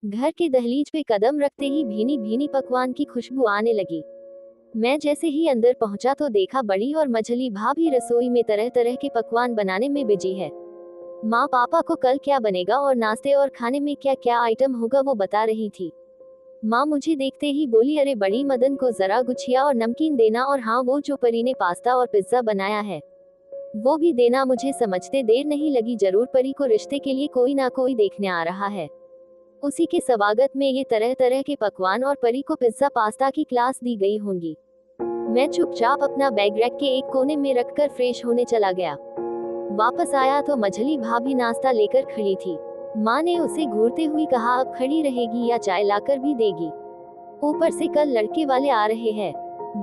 घर के दहलीज पे कदम रखते ही भीनी भीनी पकवान की खुशबू आने लगी। मैं जैसे ही अंदर पहुंचा तो देखा बड़ी और मझली भाभी रसोई में तरह तरह के पकवान बनाने में बिजी है। माँ पापा को कल क्या बनेगा और नाश्ते और खाने में क्या क्या आइटम होगा वो बता रही थी। माँ मुझे देखते ही बोली, अरे बड़ी, मदन को जरा गुछिया और नमकीन देना, और हाँ वो जो परी ने पास्ता और पिज्जा बनाया है वो भी देना। मुझे समझते देर नहीं लगी, जरूर परी को रिश्ते के लिए कोई ना कोई देखने आ रहा है। उसी के स्वागत में ये तरह तरह के पकवान और परी को पिज्जा पास्ता की क्लास दी गई होंगी। मैं चुपचाप अपना बैग रैक के एक कोने में रखकर फ्रेश होने चला गया। वापस आया तो मझली भाभी नाश्ता लेकर खड़ी थी। माँ ने उसे घूरते हुए कहा, अब खड़ी रहेगी या चाय लाकर भी देगी? ऊपर से कल लड़के वाले आ रहे हैं,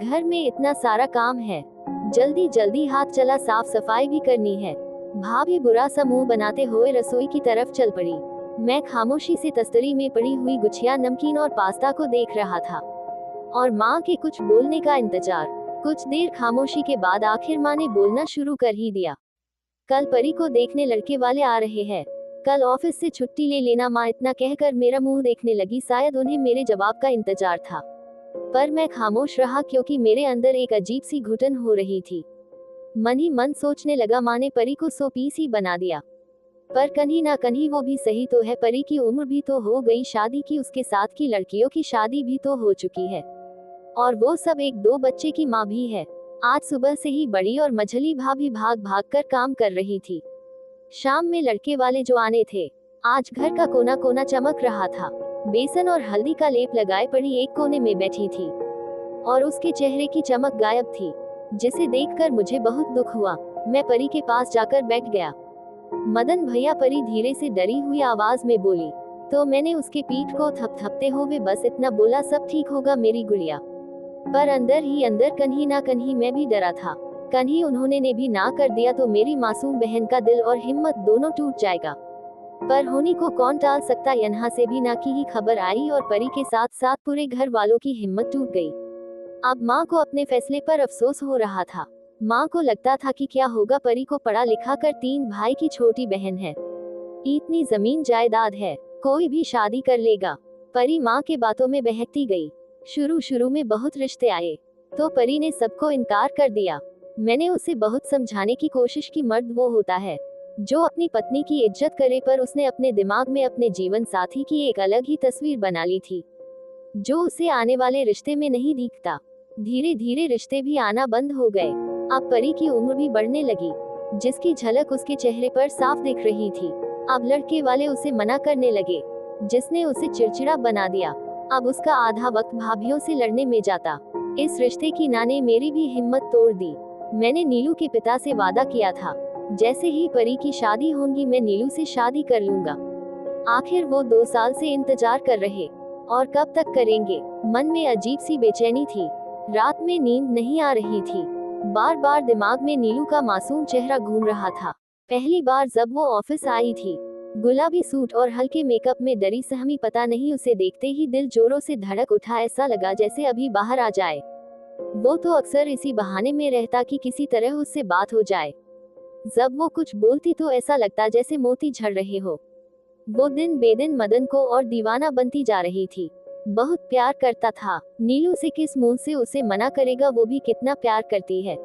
घर में इतना सारा काम है, जल्दी जल्दी हाथ चला, साफ सफाई भी करनी है। भाभी बुरा सा मुंह बनाते हुए रसोई की तरफ चल पड़ी। मैं खामोशी से तस्तरी में पड़ी हुई गुछिया, नमकीन और पास्ता को देख रहा था और माँ के कुछ बोलने का इंतजार। कुछ देर खामोशी के बाद आखिर माँ ने बोलना शुरू कर ही दिया, कल परी को देखने लड़के वाले आ रहे हैं, कल ऑफिस से छुट्टी ले लेना। माँ इतना कहकर मेरा मुंह देखने लगी, शायद उन्हें मेरे जवाब का इंतजार था, पर मैं खामोश रहा क्योंकि मेरे अंदर एक अजीब सी घुटन हो रही थी। मन ही मन सोचने लगा, माँ ने परी को 100 पीस ही बना दिया, पर कहीं ना कहीं वो भी सही तो है। परी की उम्र भी तो हो गई शादी की, उसके साथ की लड़कियों की शादी भी तो हो चुकी है, और वो सब एक दो बच्चे की माँ भी है। आज सुबह से ही बड़ी और मझली भाभी भाग भाग कर काम कर रही थी। शाम में लड़के वाले जो आने थे, आज घर का कोना कोना चमक रहा था। बेसन और हल्दी का लेप लगाए पड़ी एक कोने में बैठी थी और उसके चेहरे की चमक गायब थी, जिसे देखकर मुझे बहुत दुख हुआ। मैं परी के पास जाकर बैठ गया। मदन भैया, परी धीरे से डरी हुई आवाज में बोली। तो मैंने उसके पीठ को थपथपते हुए बस इतना बोला, सब ठीक होगा मेरी गुड़िया। पर अंदर ही अंदर कहीं ना कहीं मैं भी डरा था, कहीं उन्होंने ने भी ना कर दिया तो मेरी मासूम बहन का दिल और हिम्मत दोनों टूट जाएगा। पर होनी को कौन टाल सकता। यहाँ से भी ना की ही खबर आई और परी के साथ साथ पूरे घर वालों की हिम्मत टूट गई। अब माँ को अपने फैसले पर अफसोस हो रहा था। माँ को लगता था कि क्या होगा, परी को पढ़ा लिखा कर 3 भाई की छोटी बहन है, इतनी जमीन जायदाद है, कोई भी शादी कर लेगा। परी माँ के बातों में बहकती गई। शुरू शुरू में बहुत रिश्ते आए तो परी ने सबको इनकार कर दिया। मैंने उसे बहुत समझाने की कोशिश की, मर्द वो होता है जो अपनी पत्नी की इज्जत करे, पर उसने अपने दिमाग में अपने जीवन साथी की एक अलग ही तस्वीर बना ली थी, जो उसे आने वाले रिश्ते में नहीं दिखता। धीरे धीरे रिश्ते भी आना बंद हो गए। अब परी की उम्र भी बढ़ने लगी, जिसकी झलक उसके चेहरे पर साफ दिख रही थी। अब लड़के वाले उसे मना करने लगे, जिसने उसे चिड़चिड़ा बना दिया। अब उसका आधा वक्त भाभीियों से लड़ने में जाता। इस रिश्ते की ना ने मेरी भी हिम्मत तोड़ दी। मैंने नीलू के पिता से वादा किया था, जैसे ही परी की शादी होगी मैं नीलू से शादी कर लूंगा। आखिर वो 2 साल से इंतजार कर रहे, और कब तक करेंगे। मन में अजीब सी बेचैनी थी, रात में नींद नहीं आ रही थी, बार बार दिमाग में नीलू का मासूम चेहरा घूम रहा था। पहली बार जब वो ऑफिस आई थी, गुलाबी सूट और हल्के मेकअप में डरी सहमी, पता नहीं उसे देखते ही दिल जोरों से धड़क उठा, ऐसा लगा जैसे अभी बाहर आ जाए। वो तो अक्सर इसी बहाने में रहता कि किसी तरह उससे बात हो जाए। जब वो कुछ बोलती तो ऐसा लगता जैसे मोती झड़ रहे हो। वो दिन बेदिन मदन को और दीवाना बनती जा रही थी। बहुत प्यार करता था। नीलू से किस मुंह से उसे मना करेगा, वो भी कितना प्यार करती है,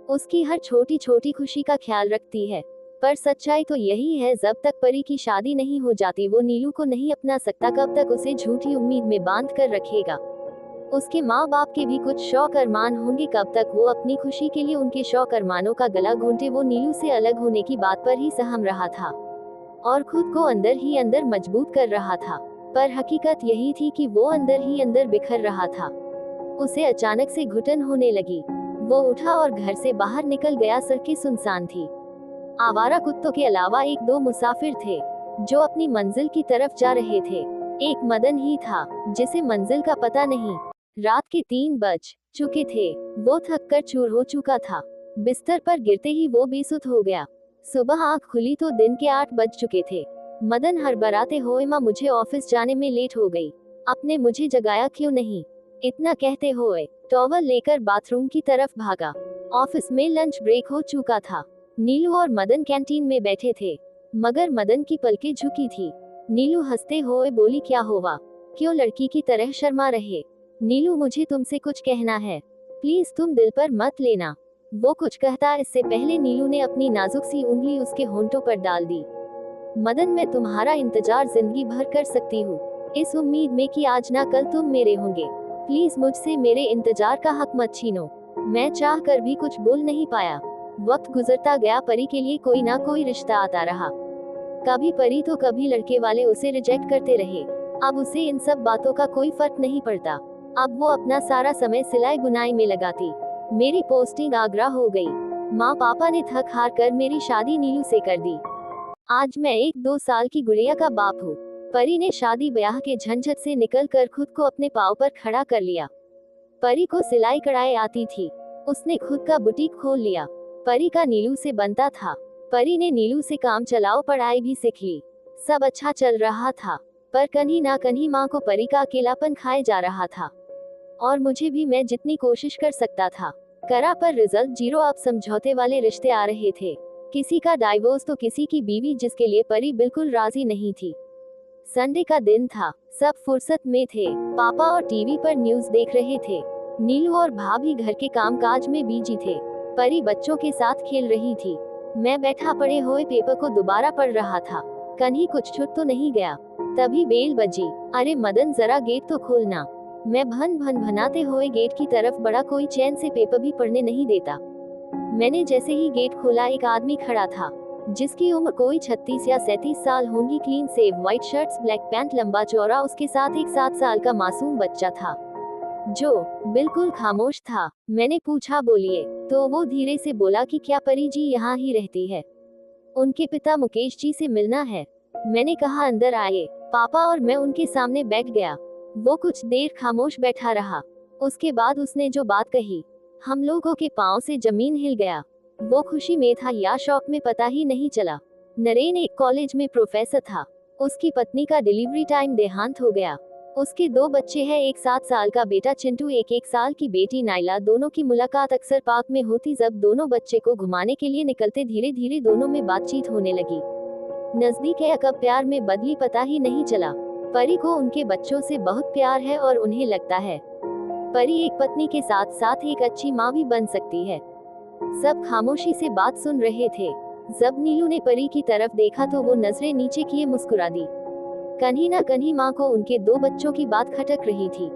उसकी हर छोटी छोटी खुशी का ख्याल रखती है। पर सच्चाई तो यही है, जब तक परी की शादी नहीं हो जाती वो नीलू को नहीं अपना सकता। कब तक उसे झूठी उम्मीद में बांध कर रखेगा। उसके माँ बाप के भी कुछ शौक अरमान होंगे, कब तक वो अपनी खुशी के लिए उनके शौक अरमानों का गला घोंटे। वो नीलू से अलग होने की बात पर ही सहम रहा था और खुद को अंदर ही अंदर मजबूत कर रहा था, पर हकीकत यही थी कि वो अंदर ही अंदर बिखर रहा था। उसे अचानक से घुटन होने लगी। वो उठा और घर से बाहर निकल गया। सड़कें सुनसान थी, आवारा कुत्तों के अलावा 1-2 मुसाफिर थे जो अपनी मंजिल की तरफ जा रहे थे। एक मदन ही था जिसे मंजिल का पता नहीं। रात के 3 बज चुके थे। वो थक कर चूर हो चुका था। बिस्तर पर गिरते ही वो बेसुध हो गया। सुबह आंख खुली तो दिन के 8 बज चुके थे। मदन हड़बड़ाते हुए, माँ मुझे ऑफिस जाने में लेट हो गई, आपने मुझे जगाया क्यों नहीं? इतना कहते हुए टॉवल लेकर बाथरूम की तरफ भागा। ऑफिस में लंच ब्रेक हो चुका था। नीलू और मदन कैंटीन में बैठे थे, मगर मदन की पलकें झुकी थी। नीलू हंसते हुए बोली, क्या हुआ, क्यों लड़की की तरह शर्मा रहे? नीलू, मुझे तुमसे कुछ कहना है, प्लीज तुम दिल पर मत लेना। वो कुछ कहता इससे पहले नीलू ने अपनी नाजुक सी उंगली उसके होंठों पर डाल दी। मदन, मैं तुम्हारा इंतजार जिंदगी भर कर सकती हूँ, इस उम्मीद में कि आज ना कल तुम मेरे होंगे। प्लीज मुझसे मेरे इंतजार का हक मत छीनो। मैं चाह कर भी कुछ बोल नहीं पाया। वक्त गुजरता गया, परी के लिए कोई ना कोई रिश्ता आता रहा। कभी परी तो कभी लड़के वाले उसे रिजेक्ट करते रहे। अब उसे इन सब बातों का कोई फर्क नहीं पड़ता। अब वो अपना सारा समय सिलाई बुनाई में लगाती। मेरी पोस्टिंग आगरा हो गई। माँ पापा ने थक हार कर मेरी शादी नीलू से कर दी। आज मैं 1-2 साल की गुड़िया का बाप हूँ। परी ने शादी ब्याह के झंझट से निकल कर खुद को अपने पाँव पर खड़ा कर लिया। परी को सिलाई कढ़ाई आती थी। उसने खुद का बुटीक खोल लिया। परी का नीलू से बनता था। परी ने नीलू से काम चलाओ पढ़ाई भी सीख ली। सब अच्छा चल रहा था, पर कहीं ना कहीं माँ को परी का अकेलापन खाए जा रहा था। और मुझे भी, मैं जितनी कोशिश कर सकता था करा, पर रिजल्ट जीरो। अब समझौते वाले रिश्ते आ रहे थे, किसी का डाइवोर्स तो किसी की बीवी, जिसके लिए परी बिल्कुल राजी नहीं थी। संडे का दिन था, सब फुर्सत में थे। पापा और टीवी पर न्यूज देख रहे थे। नीलू और भाभी घर के कामकाज में बिजी थे। परी बच्चों के साथ खेल रही थी। मैं बैठा पड़े हुए पेपर को दोबारा पढ़ रहा था। कहीं कुछ छूट तो नहीं गया। तभी बेल बजी। अरे मदन, जरा गेट तो खोलना। मैं भन भन भनाते हुए गेट की तरफ बढ़ा। कोई चैन से पेपर भी पढ़ने नहीं देता। मैंने जैसे ही गेट खोला, एक आदमी खड़ा था, जिसकी उम्र कोई 36 या 37 साल होंगी। Clean save, white shirts, black pant, लंबा चौड़ा। उसके साथ एक 7 साल का मासूम बच्चा था, जो बिल्कुल खामोश था। मैंने पूछा, बोलिए? तो वो धीरे से बोला कि क्या परी जी यहाँ ही रहती है? उनके पिता मुकेश जी से मिलना है। मैंने कहा, अंदर आइए। पापा और मैं उनके सामने बैठ गया। वो कुछ देर खामोश बैठा रहा। उसके बाद उसने जो बात कही, हम लोगों के पांव से जमीन हिल गया। वो खुशी में था या शौक में, पता ही नहीं चला। नरेन एक कॉलेज में प्रोफेसर था। उसकी पत्नी का डिलीवरी टाइम देहांत हो गया। उसके 2 बच्चे हैं, एक 7 साल का बेटा चिंटू, एक 1 साल की बेटी नाइला। दोनों की मुलाकात अक्सर पार्क में होती। जब दोनों बच्चे को घुमाने के लिए निकलते, धीरे धीरे दोनों में बातचीत होने लगी। नजदीक है, कब प्यार में बदली पता ही नहीं चला। परी को उनके बच्चों से बहुत प्यार है और उन्हें लगता है परी एक पत्नी के साथ साथ एक अच्छी माँ भी बन सकती है। सब खामोशी से बात सुन रहे थे। जब नीलू ने परी की तरफ देखा तो वो नजरें नीचे किए मुस्कुरा दी। कहीं ना कहीं माँ को उनके 2 बच्चों की बात खटक रही थी,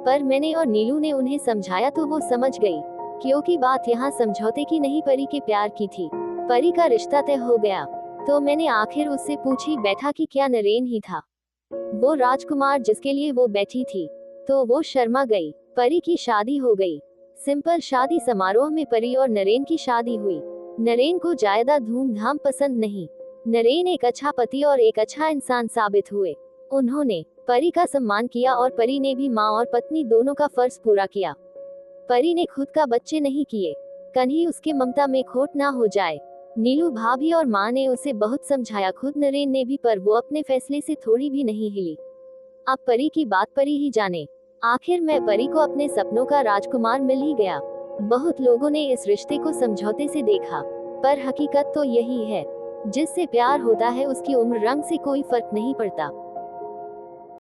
पर मैंने और नीलू ने उन्हें समझाया तो वो समझ गई, क्योंकि बात यहाँ समझौते की नहीं, परी के प्यार की थी। परी का रिश्ता तय हो गया, तो मैंने आखिर उससे पूछी बैठा कि क्या नरेन ही था वो राजकुमार जिसके लिए वो बैठी थी? तो वो शर्मा गई। परी की शादी हो गई। सिंपल शादी समारोह में परी और नरेन की शादी हुई। नरेन को ज्यादा धूमधाम पसंद नहीं। नरेन एक अच्छा पति और एक अच्छा इंसान साबित हुए। उन्होंने परी का सम्मान किया और परी ने भी माँ और पत्नी दोनों का फर्ज पूरा किया। परी ने खुद का बच्चे नहीं किए, कहीं उसके ममता में खोट ना हो जाए। नीलू भाभी और माँ ने उसे बहुत समझाया, खुद नरेन ने भी, पर वो अपने फैसले से थोड़ी भी नहीं हिली। अब परी की बात परी ही जाने। आखिर में परी को अपने सपनों का राजकुमार मिल ही गया। बहुत लोगों ने इस रिश्ते को समझौते से देखा, पर हकीकत तो यही है, जिससे प्यार होता है उसकी उम्र रंग से कोई फर्क नहीं पड़ता।